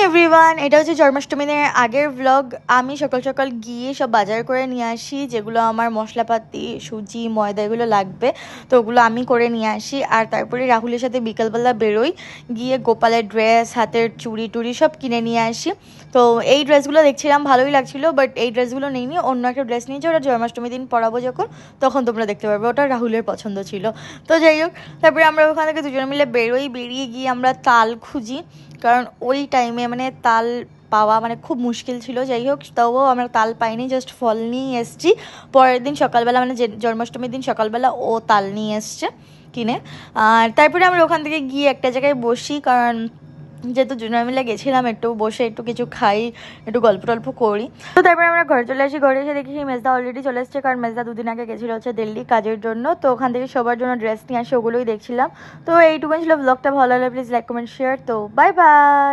Everyone, এটা হচ্ছে জন্মাষ্টমীর আগের ব্লগ। আমি সকাল সকাল গিয়ে সব বাজার করে নিয়ে আসি, যেগুলো আমার মশলাপাতি, সুজি, ময়দা এগুলো লাগবে, তো ওগুলো আমি করে নিয়ে আসি। আর তারপরে রাহুলের সাথে বিকালবেলা বেরোই, গিয়ে গোপালের ড্রেস, হাতের চুড়ি টুড়ি সব কিনে নিয়ে আসি। তো এই ড্রেসগুলো দেখছিলাম, ভালোই লাগছিলো, বাট এই ড্রেসগুলো নেইনি, অন্য একটা ড্রেস নিয়েছি, ওটা জন্মাষ্টমীর দিন পরাবো যখন, তখন তোমরা দেখতে পারবে। ওটা রাহুলের পছন্দ ছিল। তো যাই হোক, তারপরে আমরা ওখান থেকে দুজনে মিলে বেরোই, বেরিয়ে গিয়ে আমরা তাল খুঁজি, কারণ ওই টাইমে মানে তাল পাওয়া মানে খুব মুশকিল ছিল। যাই হোক, তবুও আমরা তাল পাইনি, জাস্ট ফল নিয়ে এসেছি। পরের দিন সকালবেলা মানে যে জন্মাষ্টমীর দিন সকালবেলা ও তাল নিয়ে এসছে কিনে। আর তারপরে আমরা ওখান থেকে গিয়ে একটা জায়গায় বসি, কারণ যেহেতু দুজনে মিলে গেছিলাম, একটু বসে একটু কিছু খাই, একটু গল্প টল্প করি। তো তারপরে আমরা ঘরে চলে আসি। ঘরে এসে দেখি মেজদা অলরেডি চলে এসছে, কারণ মেজদা দুদিন আগে গেছিলো হচ্ছে দিল্লি কাজের জন্য। তো ওখান থেকে সবার জন্য ড্রেস নিয়ে আসে, ওগুলোই দেখছিলাম। তো এইটুকুন ছিল ব্লগটা। ভালো লাগলে প্লিজ লাইক কমেন্ট শেয়ার। তো বাই বাই।